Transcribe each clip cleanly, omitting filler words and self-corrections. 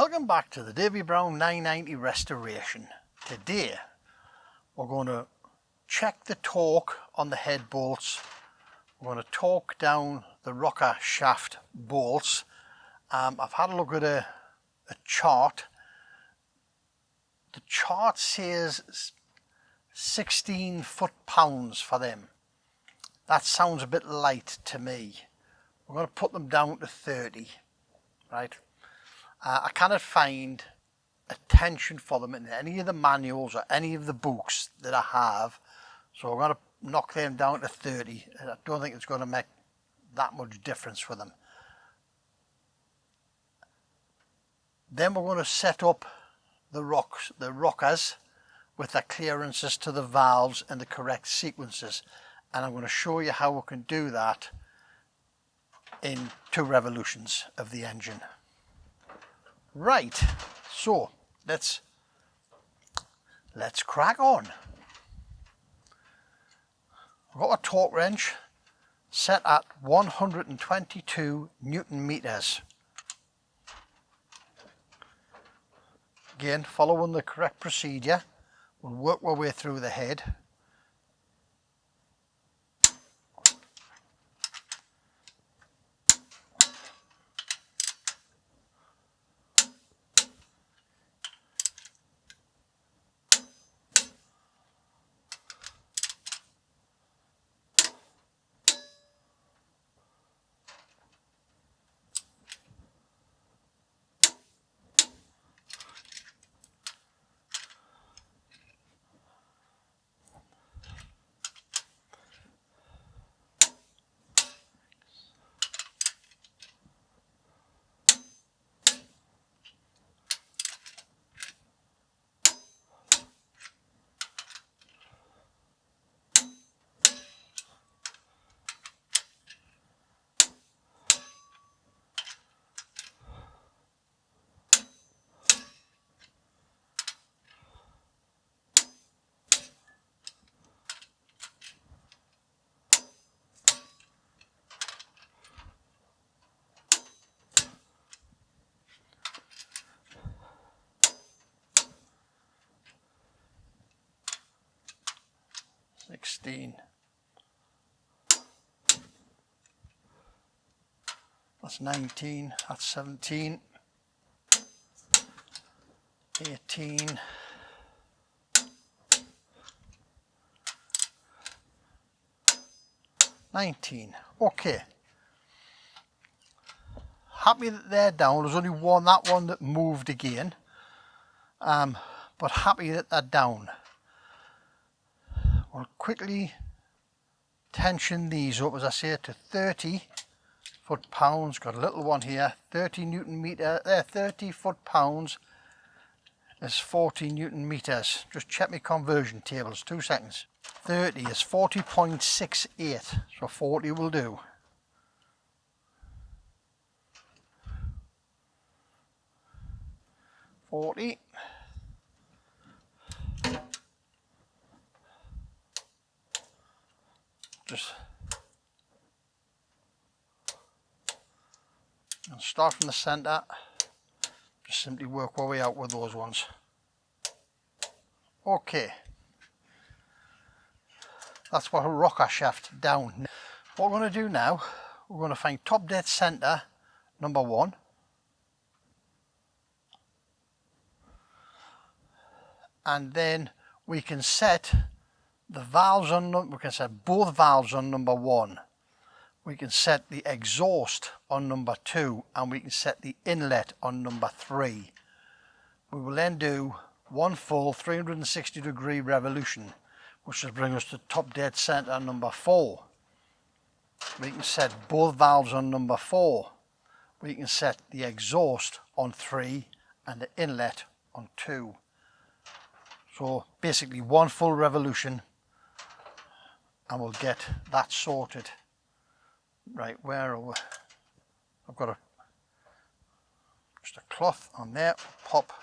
Welcome back to the DB990 restoration. Today we're going to check the torque on the head bolts. We're going to torque down the rocker shaft bolts. I've had a look at a chart. The chart says 16 foot-pounds for them. That sounds a bit light to me. We're going to put them down to 30, right? I cannot find a tension for them in any of the manuals or any of the books that I have, so we're going to knock them down to 30. I don't think it's going to make that much difference for them. Then we're going to set up the rockers with the clearances to the valves and the correct sequences, and I'm going to show you how we can do that in 2 revolutions of the engine. Right, so let's crack on. I've got a torque wrench set at 122 Newton meters. Again, following the correct procedure, we'll work our way through the head. That's 19, that's 17, 18, 19. Okay. Happy that they're down. There's only that one that moved again. But happy that they're down. We'll quickly tension these up, as I say, to 30 foot-pounds. Got a little one here, 30 Newton meter, 30 foot-pounds is 40 Newton meters. Just check my conversion tables, 2 seconds. 30 is 40.68, so 40 will do. Just and start from the center. Just simply work our way out with those ones. Okay, that's what a rocker shaft down. What we're going to do now, we're going to find top dead center number 1. And then we can set the valves on, we can set both valves on number 1. We can set the exhaust on number 2, and we can set the inlet on number 3. We will then do one full 360-degree revolution, which will bring us to top dead center number 4. We can set both valves on number 4. We can set the exhaust on 3 and the inlet on 2. So basically one full revolution and we'll get that sorted. Right, where are we? I've got just a cloth on there, pop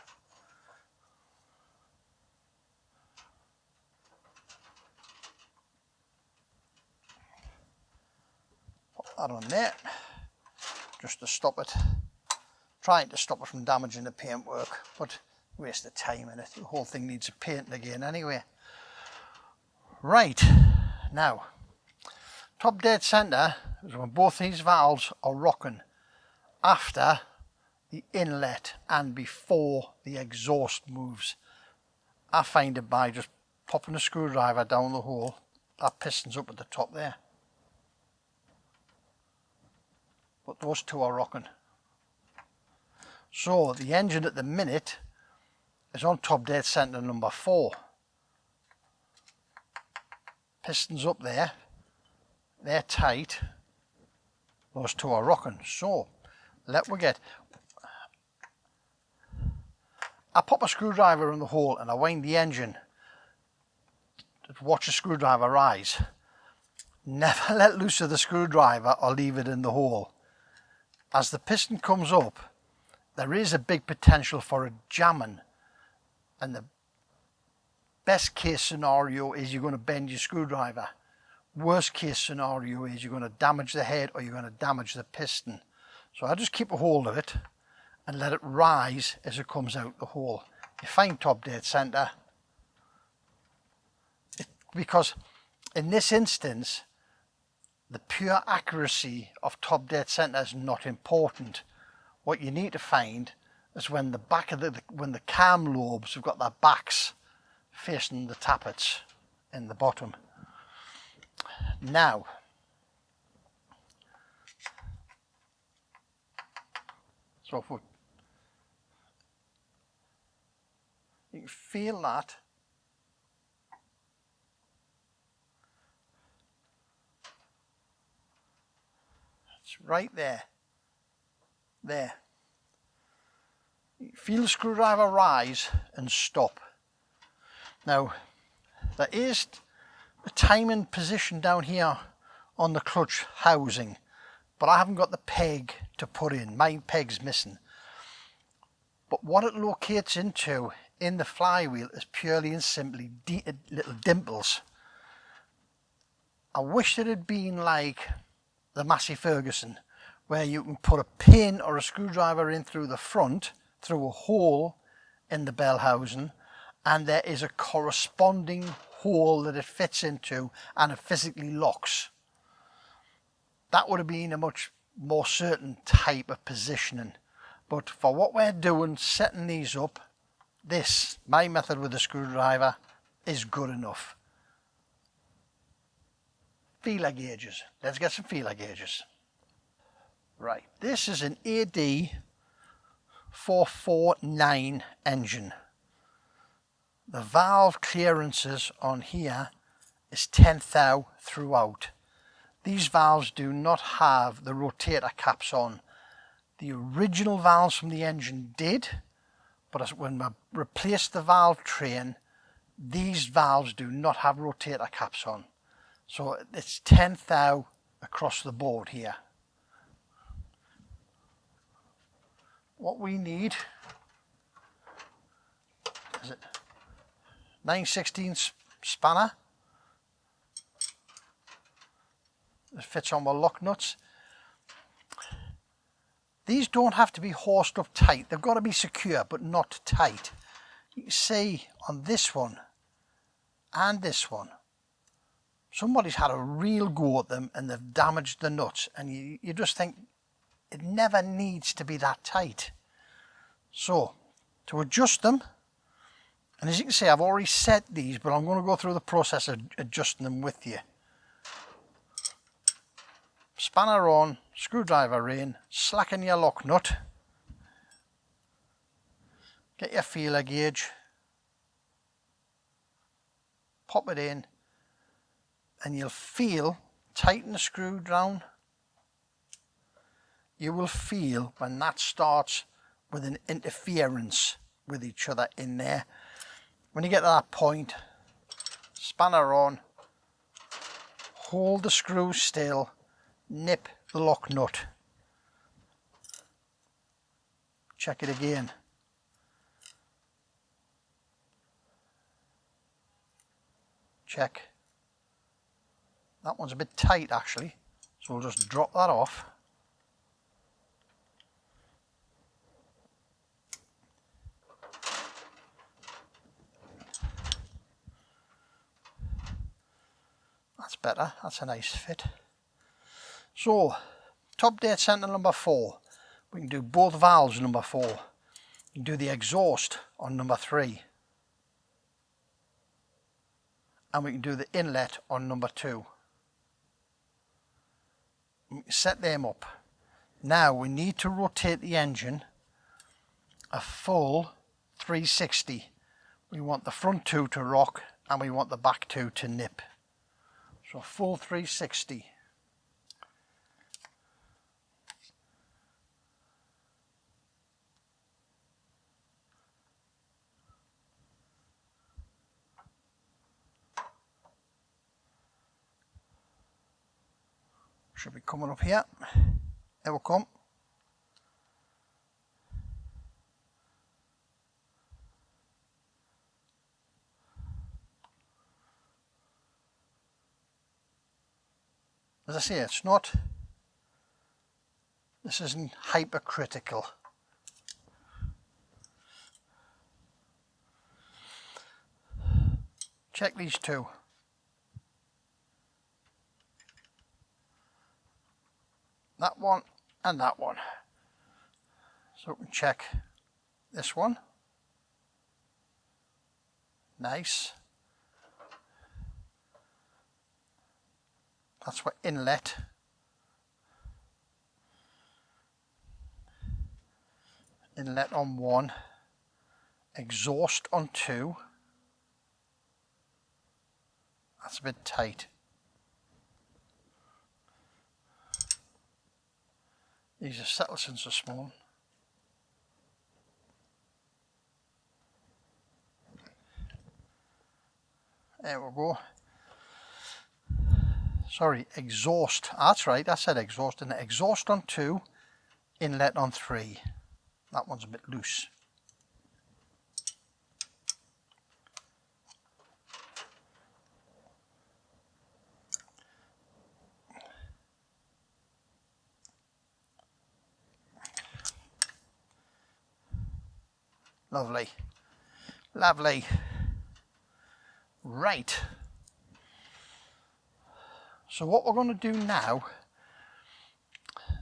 that on there just to stop it trying to stop it from damaging the paintwork, but waste of time in it. The whole thing needs a painting again anyway. Right, now top dead centre is when both these valves are rocking after the inlet and before the exhaust moves. I find it by just popping a screwdriver down the hole. That piston's up at the top there, but those two are rocking. So the engine at the minute is on top dead centre number 4. Pistons up there, they're tight, those two are rocking. So let me get, I pop a screwdriver in the hole and I wind the engine to watch the screwdriver rise. Never let loose of the screwdriver or leave it in the hole. As the piston comes up, there is a big potential for it jamming, and the best case scenario is you're going to bend your screwdriver. Worst case scenario is you're going to damage the head or you're going to damage the piston. So I just keep a hold of it and let it rise as it comes out the hole. You find top dead centre, because in this instance the pure accuracy of top dead centre is not important. What you need to find is when the back of when the cam lobes have got their backs facing the tappets in the bottom. Now, so if you can feel that. It's right there. There. You feel the screwdriver rise and stop. Now, there is a timing position down here on the clutch housing, but I haven't got the peg to put in. My peg's missing. But what it locates into in the flywheel is purely and simply little dimples. I wish it had been like the Massey Ferguson, where you can put a pin or a screwdriver in through the front, through a hole in the bell housing, and there is a corresponding hole that it fits into and it physically locks. That would have been a much more certain type of positioning. But for what we're doing, setting these up, this, my method with the screwdriver, is good enough. Feeler gauges. Let's get some feeler gauges. Right, this is an AD 449 engine. The valve clearances on here is 10 thou throughout. These valves do not have the rotator caps on. The original valves from the engine did, but when I replaced the valve train, these valves do not have rotator caps on. So it's 10 thou across the board here. What we need is it 9/16 spanner. It fits on my lock nuts. These don't have to be horsed up tight. They've got to be secure, but not tight. You can see on this one and this one, somebody's had a real go at them and they've damaged the nuts, and you just think it never needs to be that tight. So to adjust them, and as you can see, I've already set these, but I'm going to go through the process of adjusting them with you. Spanner on, screwdriver in, slacken your lock nut, get your feeler gauge, pop it in, and you'll feel, tighten the screw down, you will feel when that starts with an interference with each other in there. When you get to that point, spanner on, hold the screw still, nip the lock nut, check it again, check. That one's a bit tight actually, so we'll just drop that off. That's better, that's a nice fit. So, top dead center number 4. We can do both valves number 4. We can do the exhaust on number 3. And we can do the inlet on number 2. We can set them up. Now we need to rotate the engine a full 360. We want the front 2 to rock and we want the back 2 to nip. So full 360. Should be coming up here. It will come. As I say, it's not, this isn't hypercritical. Check these two. That one and that one. So we can check this one. Nice. That's for inlet. Inlet on 1. Exhaust on 2. That's a bit tight. These are settled since they're small. There we go. Sorry, exhaust. That's right, I said exhaust. And exhaust on 2, inlet on 3. That one's a bit loose. Lovely. Lovely. Right. So what we're going to do now,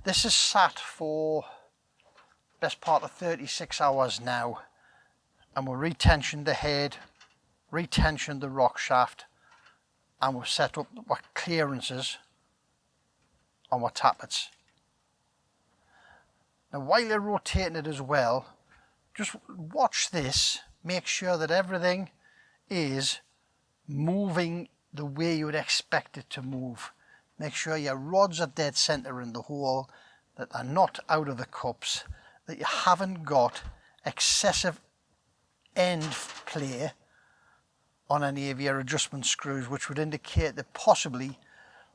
this is sat for best part of 36 hours now, and we'll retension the head, retension the rock shaft, and we'll set up our clearences on our tappets. Now while you're rotating it as well, just watch this, make sure that everything is moving the way you would expect it to move. Make sure your rods are dead center in the hole, that they're not out of the cups, that you haven't got excessive end play on any of your adjustment screws, which would indicate that possibly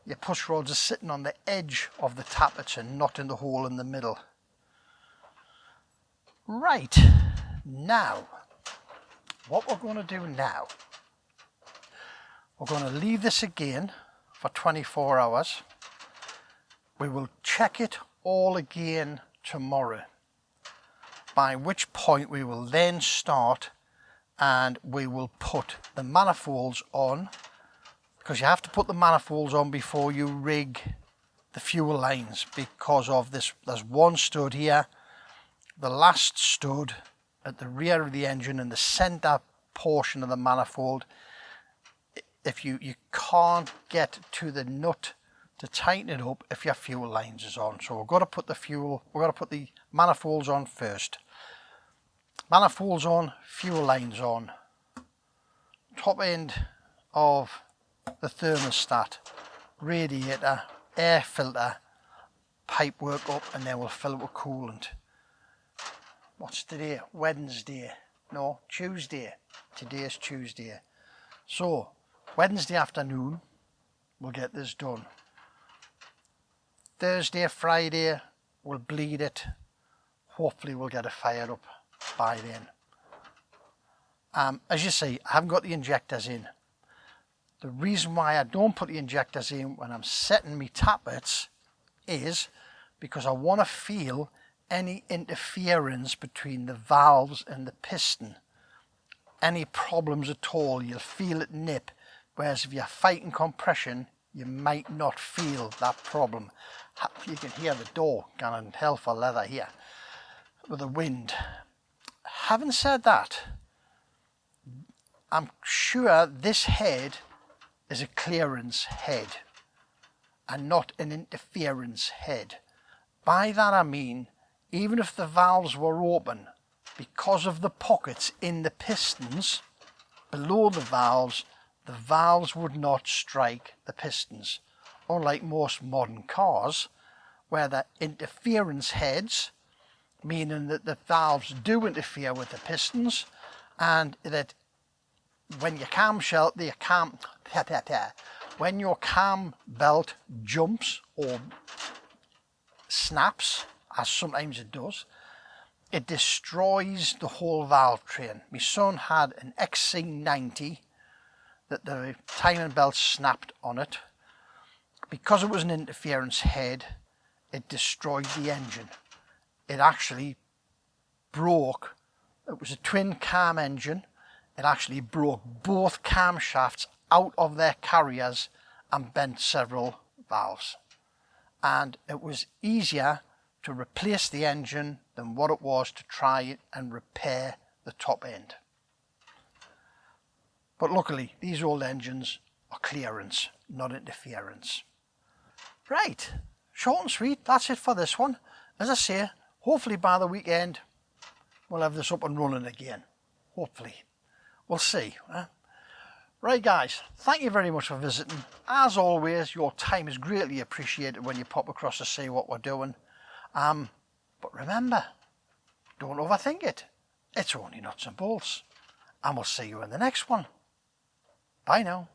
your push rods are sitting on the edge of the tappets and not in the hole in the middle. Right, now what we're going to do now, we're going to leave this again for 24 hours. We will check it all again tomorrow, by which point we will then start and we will put the manifolds on, because you have to put the manifolds on before you rig the fuel lines, because of this. There's one stud here, the last stud at the rear of the engine in the center portion of the manifold. If you can't get to the nut to tighten it up if your fuel lines is on. So we've got to put the manifolds on first. Manifolds on, fuel lines on. Top end of the thermostat, radiator, air filter, pipe work up, and then we'll fill it with coolant. What's today? Wednesday. No, Tuesday. Today is Tuesday. So Wednesday afternoon we'll get this done. Thursday, Friday we'll bleed it. Hopefully we'll get it fired up by then. As you see, I haven't got the injectors in. The reason why I don't put the injectors in when I'm setting me tappets is because I want to feel any interference between the valves and the piston. Any problems at all, you'll feel it nip. Whereas if you're fighting compression, you might not feel that problem. You can hear the door going hell for leather here with the wind. Having said that, I'm sure this head is a clearance head and not an interference head. By that I mean, even if the valves were open, because of the pockets in the pistons below the valves would not strike the pistons. Unlike most modern cars, where the interference heads, meaning that the valves do interfere with the pistons, and that when your camshell, when your cam belt jumps or snaps, as sometimes it does, it destroys the whole valve train. My son had an XC90 that the timing belt snapped on it. Because it was an interference head, it destroyed the engine. It actually broke. It was a twin cam engine. It actually broke both camshafts out of their carriers and bent several valves. And it was easier to replace the engine than what it was to try and repair the top end. But luckily, these old engines are clearance, not interference. Right, short and sweet, that's it for this one. As I say, hopefully by the weekend, we'll have this up and running again. Hopefully. We'll see. Right guys, thank you very much for visiting. As always, your time is greatly appreciated when you pop across to see what we're doing. But remember, don't overthink it. It's only nuts and bolts. And we'll see you in the next one. Bye now.